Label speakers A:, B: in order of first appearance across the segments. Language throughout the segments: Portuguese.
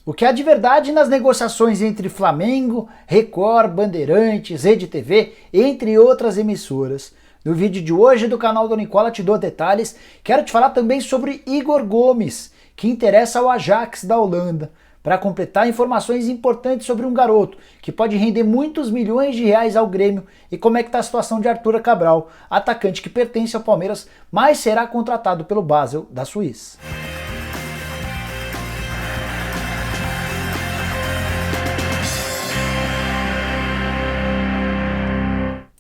A: O que há de verdade nas negociações entre Flamengo, Record, Bandeirantes, Rede TV, entre outras emissoras. No vídeo de hoje do canal do Nicola te dou detalhes. Quero te falar também sobre Igor Gomes, que interessa ao Ajax da Holanda. Para completar, informações importantes sobre um garoto que pode render muitos milhões de reais ao Grêmio e como é que está a situação de Arthur Cabral, atacante que pertence ao Palmeiras, mas será contratado pelo Basel da Suíça.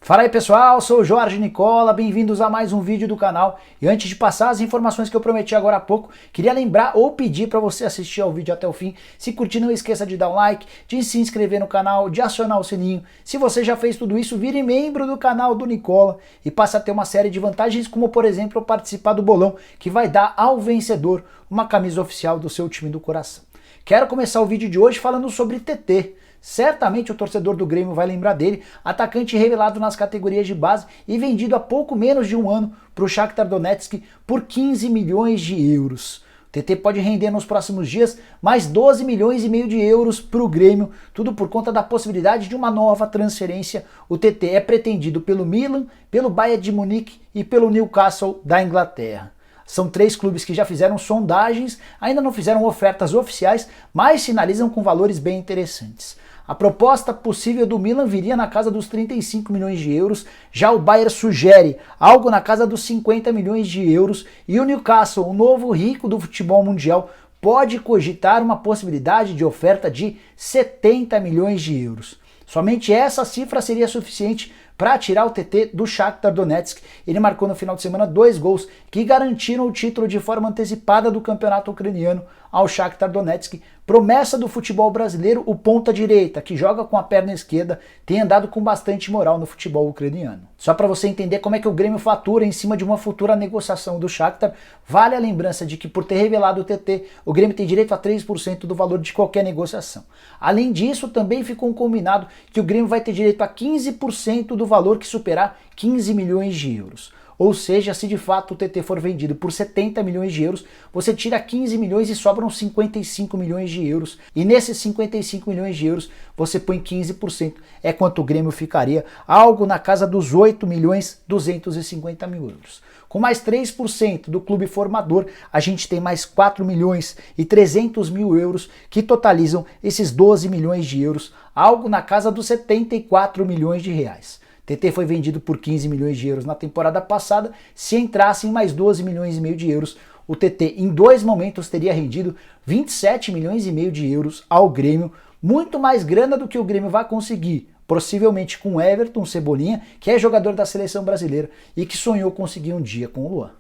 A: Fala aí pessoal, sou o Jorge Nicola, bem-vindos a mais um vídeo do canal. E antes de passar as informações que eu prometi agora há pouco, queria lembrar ou pedir para você assistir ao vídeo até o fim. Se curtir, não esqueça de dar um like, de se inscrever no canal, de acionar o sininho. Se você já fez tudo isso, vire membro do canal do Nicola e passe a ter uma série de vantagens, como por exemplo participar do bolão, que vai dar ao vencedor uma camisa oficial do seu time do coração. Quero começar o vídeo de hoje falando sobre TT. Certamente o torcedor do Grêmio vai lembrar dele, atacante revelado nas categorias de base e vendido há pouco menos de um ano para o Shakhtar Donetsk por 15 milhões de euros. O TT pode render nos próximos dias mais 12 milhões e meio de euros para o Grêmio, tudo por conta da possibilidade de uma nova transferência. O TT é pretendido pelo Milan, pelo Bayern de Munique e pelo Newcastle da Inglaterra. São três clubes que já fizeram sondagens, ainda não fizeram ofertas oficiais, mas sinalizam com valores bem interessantes. A proposta possível do Milan viria na casa dos 35 milhões de euros, já o Bayern sugere algo na casa dos 50 milhões de euros e o Newcastle, o novo rico do futebol mundial, pode cogitar uma possibilidade de oferta de 70 milhões de euros. Somente essa cifra seria suficiente para tirar o TT do Shakhtar Donetsk. Ele marcou no final de semana 2 gols que garantiram o título de forma antecipada do campeonato ucraniano ao Shakhtar Donetsk. Promessa do futebol brasileiro, o ponta-direita, que joga com a perna esquerda, tem andado com bastante moral no futebol ucraniano. Só para você entender como é que o Grêmio fatura em cima de uma futura negociação do Shakhtar, vale a lembrança de que por ter revelado o TT, o Grêmio tem direito a 3% do valor de qualquer negociação. Além disso, também ficou combinado que o Grêmio vai ter direito a 15% do valor que superar 15 milhões de euros. Ou seja, se de fato o TT for vendido por 70 milhões de euros, você tira 15 milhões e sobram 55 milhões de euros. E nesses 55 milhões de euros, você põe 15%. É quanto o Grêmio ficaria, algo na casa dos 8 milhões 250 mil euros. Com mais 3% do clube formador, a gente tem mais 4 milhões e 300 mil euros, que totalizam esses 12 milhões de euros, algo na casa dos 74 milhões de reais. TT foi vendido por 15 milhões de euros na temporada passada. Se entrassem mais 12 milhões e meio de euros, o TT em 2 momentos teria rendido 27 milhões e meio de euros ao Grêmio, muito mais grana do que o Grêmio vai conseguir, possivelmente com o Everton Cebolinha, que é jogador da seleção brasileira e que sonhou conseguir um dia com o Luan.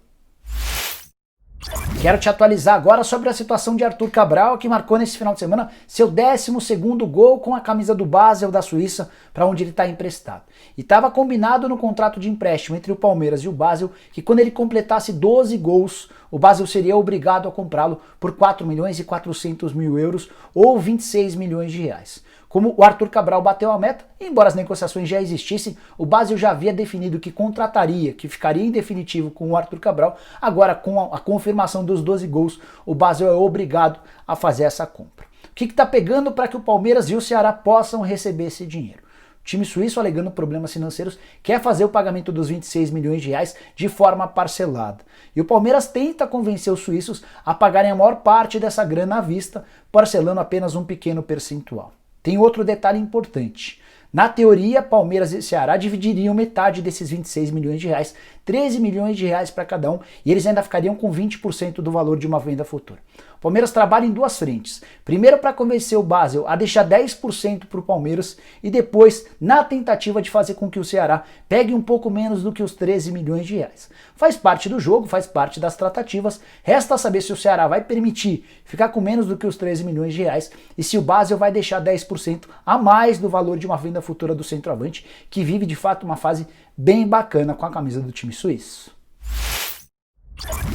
A: Quero te atualizar agora sobre a situação de Arthur Cabral, que marcou nesse final de semana seu 12º gol com a camisa do Basel da Suíça, para onde ele está emprestado. E estava combinado no contrato de empréstimo entre o Palmeiras e o Basel que quando ele completasse 12 gols, o Basel seria obrigado a comprá-lo por 4 milhões e 400 mil euros ou 26 milhões de reais. Como o Arthur Cabral bateu a meta, embora as negociações já existissem, o Basel já havia definido que contrataria, que ficaria em definitivo com o Arthur Cabral. Agora, com a confirmação dos 12 gols, o Basel é obrigado a fazer essa compra. O que está pegando para que o Palmeiras e o Ceará possam receber esse dinheiro? O time suíço, alegando problemas financeiros, quer fazer o pagamento dos 26 milhões de reais de forma parcelada. E o Palmeiras tenta convencer os suíços a pagarem a maior parte dessa grana à vista, parcelando apenas um pequeno percentual. Tem outro detalhe importante. Na teoria, Palmeiras e Ceará dividiriam metade desses 26 milhões de reais, 13 milhões de reais para cada um, e eles ainda ficariam com 20% do valor de uma venda futura. O Palmeiras trabalha em duas frentes. Primeiro, para convencer o Basel a deixar 10% para o Palmeiras e depois, na tentativa de fazer com que o Ceará pegue um pouco menos do que os 13 milhões de reais. Faz parte do jogo, faz parte das tratativas. Resta saber se o Ceará vai permitir ficar com menos do que os 13 milhões de reais e se o Basel vai deixar 10% a mais do valor de uma venda futura do centroavante, que vive de fato uma fase bem bacana com a camisa do time suíço.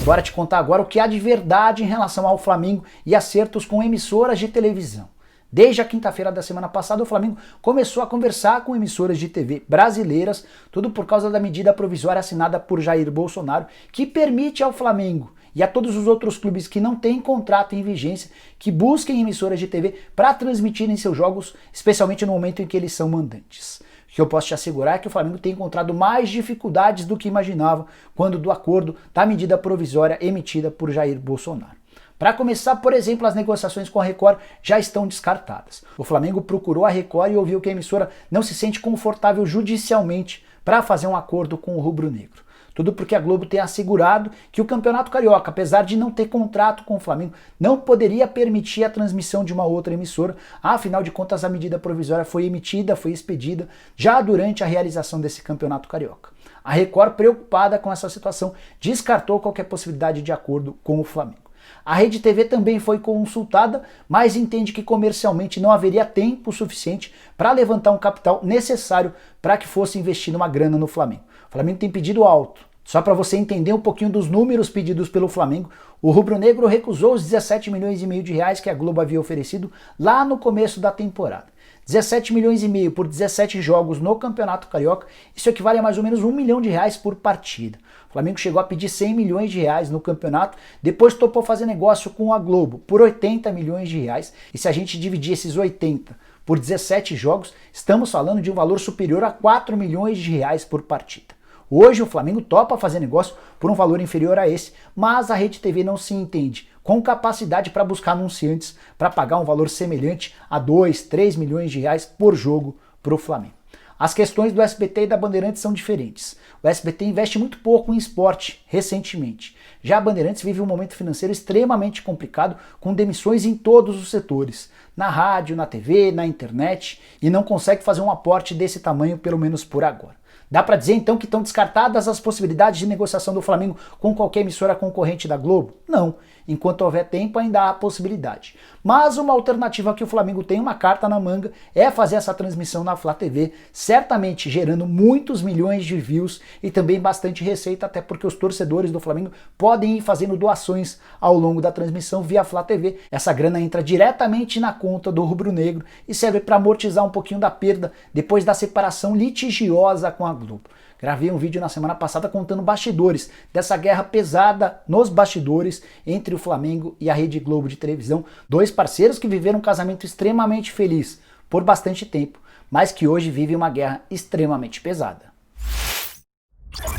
A: Bora te contar agora o que há de verdade em relação ao Flamengo e acertos com emissoras de televisão. Desde a quinta-feira da semana passada, o Flamengo começou a conversar com emissoras de TV brasileiras, tudo por causa da medida provisória assinada por Jair Bolsonaro, que permite ao Flamengo e a todos os outros clubes que não têm contrato em vigência, que busquem emissoras de TV para transmitirem seus jogos, especialmente no momento em que eles são mandantes. O que eu posso te assegurar é que o Flamengo tem encontrado mais dificuldades do que imaginava quando do acordo da medida provisória emitida por Jair Bolsonaro. Para começar, por exemplo, as negociações com a Record já estão descartadas. O Flamengo procurou a Record e ouviu que a emissora não se sente confortável judicialmente para fazer um acordo com o rubro-negro. Tudo porque a Globo tem assegurado que o Campeonato Carioca, apesar de não ter contrato com o Flamengo, não poderia permitir a transmissão de uma outra emissora. Afinal de contas, a medida provisória foi emitida, foi expedida já durante a realização desse Campeonato Carioca. A Record, preocupada com essa situação, descartou qualquer possibilidade de acordo com o Flamengo. A Rede TV também foi consultada, mas entende que comercialmente não haveria tempo suficiente para levantar um capital necessário para que fosse investido uma grana no Flamengo. O Flamengo tem pedido alto. Só para você entender um pouquinho dos números pedidos pelo Flamengo, o rubro-negro recusou os 17 milhões e meio de reais que a Globo havia oferecido lá no começo da temporada. 17 milhões e meio por 17 jogos no Campeonato Carioca, isso equivale a mais ou menos R$1 milhão por partida. O Flamengo chegou a pedir 100 milhões de reais no campeonato, depois topou fazer negócio com a Globo por 80 milhões de reais, e se a gente dividir esses 80 por 17 jogos, estamos falando de um valor superior a 4 milhões de reais por partida. Hoje o Flamengo topa fazer negócio por um valor inferior a esse, mas a Rede TV não se entende com capacidade para buscar anunciantes para pagar um valor semelhante a 2, 3 milhões de reais por jogo para o Flamengo. As questões do SBT e da Bandeirantes são diferentes. O SBT investe muito pouco em esporte recentemente. Já a Bandeirantes vive um momento financeiro extremamente complicado, com demissões em todos os setores, na rádio, na TV, na internet, e não consegue fazer um aporte desse tamanho, pelo menos por agora. Dá para dizer então que estão descartadas as possibilidades de negociação do Flamengo com qualquer emissora concorrente da Globo? Não. Enquanto houver tempo, ainda há a possibilidade. Mas uma alternativa que o Flamengo tem uma carta na manga é fazer essa transmissão na Flá TV, certamente gerando muitos milhões de views e também bastante receita, até porque os torcedores do Flamengo podem ir fazendo doações ao longo da transmissão via Flá TV. Essa grana entra diretamente na conta do rubro-negro e serve para amortizar um pouquinho da perda depois da separação litigiosa com a Globo. Gravei um vídeo na semana passada contando bastidores dessa guerra pesada nos bastidores entre o Flamengo e a Rede Globo de televisão, dois parceiros que viveram um casamento extremamente feliz por bastante tempo, mas que hoje vivem uma guerra extremamente pesada.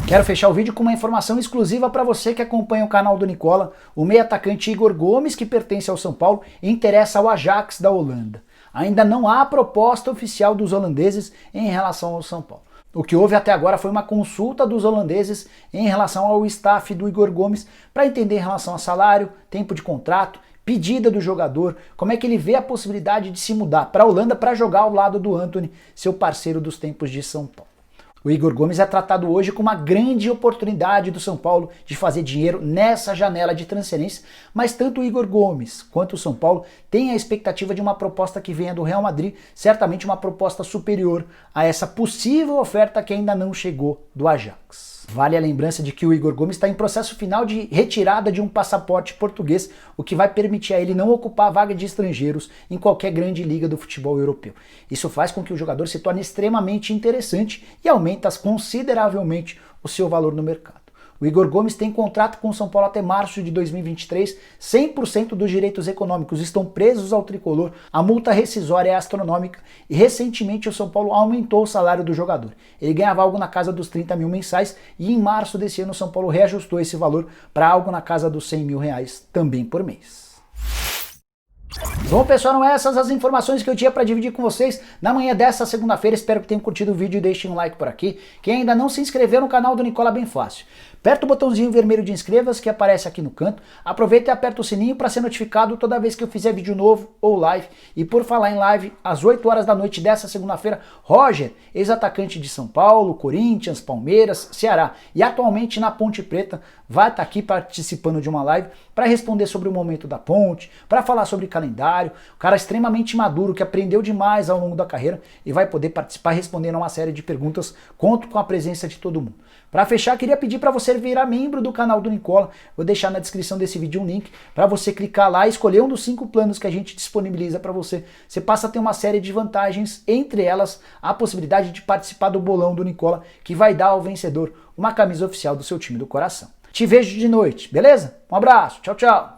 A: Quero fechar o vídeo com uma informação exclusiva para você que acompanha o canal do Nicola. O meio atacante Igor Gomes, que pertence ao São Paulo, interessa ao Ajax da Holanda. Ainda não há proposta oficial dos holandeses em relação ao São Paulo. O que houve até agora foi uma consulta dos holandeses em relação ao staff do Igor Gomes para entender em relação a salário, tempo de contrato, pedida do jogador, como é que ele vê a possibilidade de se mudar para a Holanda para jogar ao lado do Antony, seu parceiro dos tempos de São Paulo. O Igor Gomes é tratado hoje como uma grande oportunidade do São Paulo de fazer dinheiro nessa janela de transferência, mas tanto o Igor Gomes quanto o São Paulo têm a expectativa de uma proposta que venha do Real Madrid, certamente uma proposta superior a essa possível oferta que ainda não chegou do Ajax. Vale a lembrança de que o Igor Gomes está em processo final de retirada de um passaporte português, o que vai permitir a ele não ocupar a vaga de estrangeiros em qualquer grande liga do futebol europeu. Isso faz com que o jogador se torne extremamente interessante e aumenta consideravelmente o seu valor no mercado. O Igor Gomes tem contrato com o São Paulo até março de 2023, 100% dos direitos econômicos estão presos ao tricolor, a multa rescisória é astronômica e recentemente o São Paulo aumentou o salário do jogador. Ele ganhava algo na casa dos 30 mil mensais e em março desse ano o São Paulo reajustou esse valor para algo na casa dos 100 mil reais também por mês. Bom, pessoal, eram essas as informações que eu tinha para dividir com vocês na manhã desta segunda-feira. Espero que tenham curtido o vídeo e deixem um like por aqui. Quem ainda não se inscreveu no canal do Nicola, bem fácil. Aperta o botãozinho vermelho de inscreva-se que aparece aqui no canto. Aproveita e aperta o sininho para ser notificado toda vez que eu fizer vídeo novo ou live. E por falar em live, às 8 horas da noite dessa segunda-feira, Roger, ex-atacante de São Paulo, Corinthians, Palmeiras, Ceará e atualmente na Ponte Preta, vai estar aqui participando de uma live para responder sobre o momento da Ponte, para falar sobre calendário. O cara é extremamente maduro, que aprendeu demais ao longo da carreira e vai poder participar respondendo a uma série de perguntas. Conto com a presença de todo mundo. Para fechar, queria pedir para você virar membro do canal do Nicola. Vou deixar na descrição desse vídeo um link para você clicar lá e escolher um dos 5 planos que a gente disponibiliza para você. Você passa a ter uma série de vantagens, entre elas a possibilidade de participar do bolão do Nicola, que vai dar ao vencedor uma camisa oficial do seu time do coração. Te vejo de noite, beleza? Um abraço, tchau, tchau.